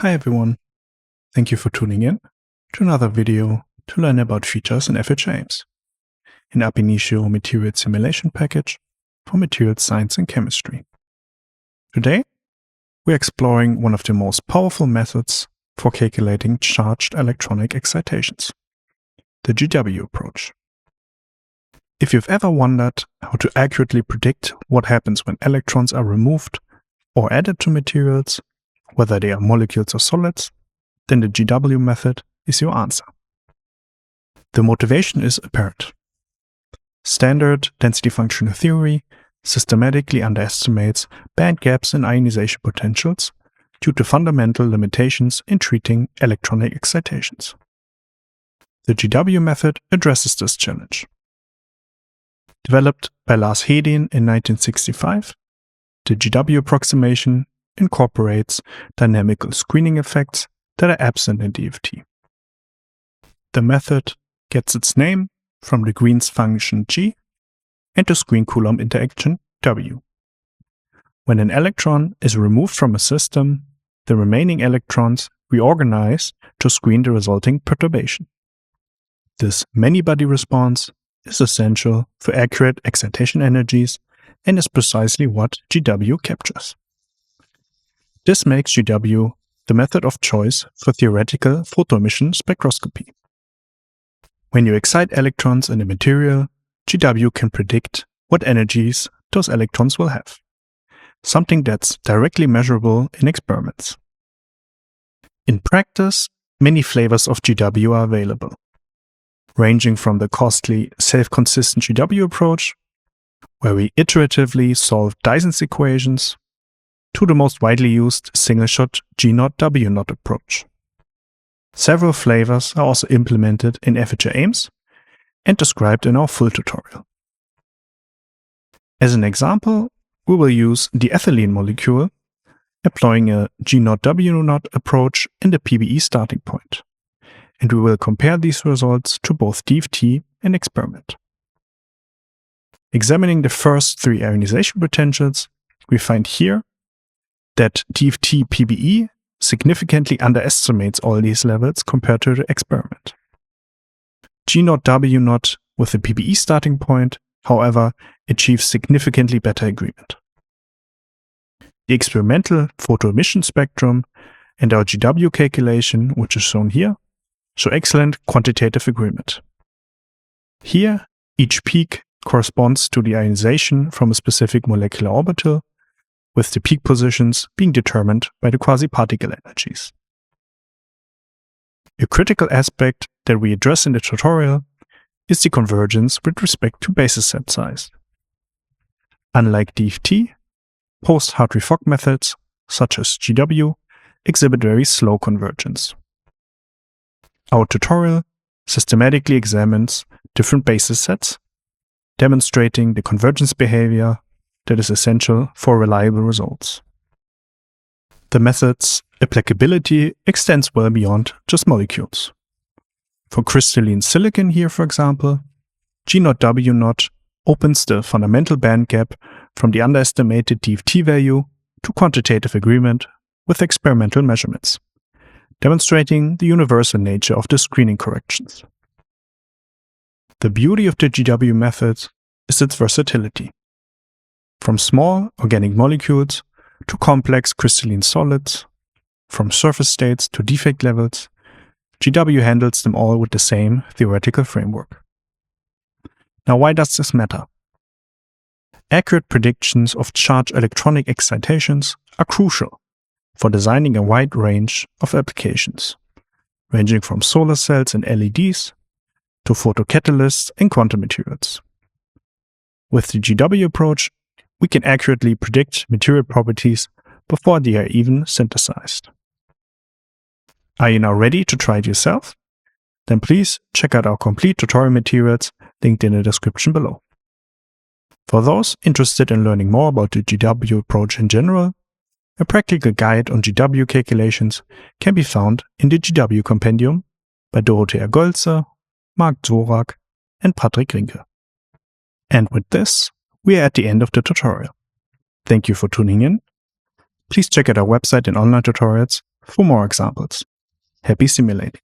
Hi everyone, thank you for tuning in to another video to learn about features in FHI-aims, an ab initio material simulation package for materials science and chemistry. Today, we're exploring one of the most powerful methods for calculating charged electronic excitations, the GW approach. If you've ever wondered how to accurately predict what happens when electrons are removed or added to materials, whether they are molecules or solids, then the GW method is your answer. The motivation is apparent. Standard density functional theory systematically underestimates band gaps in ionization potentials due to fundamental limitations in treating electronic excitations. The GW method addresses this challenge. Developed by Lars Hedin in 1965, the GW approximation incorporates dynamical screening effects that are absent in DFT. The method gets its name from the Green's function G and the screen-Coulomb interaction W. When an electron is removed from a system, the remaining electrons reorganize to screen the resulting perturbation. This many-body response is essential for accurate excitation energies and is precisely what GW captures. This makes GW the method of choice for theoretical photoemission spectroscopy. When you excite electrons in a material, GW can predict what energies those electrons will have, something that's directly measurable in experiments. In practice, many flavors of GW are available, ranging from the costly self-consistent GW approach, where we iteratively solve Dyson's equations, to the most widely used single-shot G0W0 approach. Several flavors are also implemented in FHI-aims and described in our full tutorial. As an example, we will use the ethylene molecule, employing a G0W0 approach in the PBE starting point, and we will compare these results to both DFT and experiment. Examining the first three ionization potentials, we find here that DFT PBE significantly underestimates all these levels compared to the experiment. G0W0 with the PBE starting point, however, achieves significantly better agreement. The experimental photoemission spectrum and our GW calculation, which is shown here, show excellent quantitative agreement. Here, each peak corresponds to the ionization from a specific molecular orbital, with the peak positions being determined by the quasi-particle energies. A critical aspect that we address in the tutorial is the convergence with respect to basis set size. Unlike DFT, post-Hartree-Fock methods, such as GW, exhibit very slow convergence. Our tutorial systematically examines different basis sets, demonstrating the convergence behavior that is essential for reliable results. The method's applicability extends well beyond just molecules. For crystalline silicon here, for example, G0W0 opens the fundamental band gap from the underestimated DFT value to quantitative agreement with experimental measurements, demonstrating the universal nature of the screening corrections. The beauty of the GW method is its versatility. From small organic molecules to complex crystalline solids, from surface states to defect levels, GW handles them all with the same theoretical framework. Now, why does this matter? Accurate predictions of charged electronic excitations are crucial for designing a wide range of applications, ranging from solar cells and LEDs to photocatalysts and quantum materials. With the GW approach, we can accurately predict material properties before they are even synthesized. Are you now ready to try it yourself? Then please check out our complete tutorial materials linked in the description below. For those interested in learning more about the GW approach in general, a practical guide on GW calculations can be found in the GW Compendium by Dorothea Golze, Marc Zorak, and Patrick Rinke. And with this, we are at the end of the tutorial. Thank you for tuning in. Please check out our website and online tutorials for more examples. Happy simulating!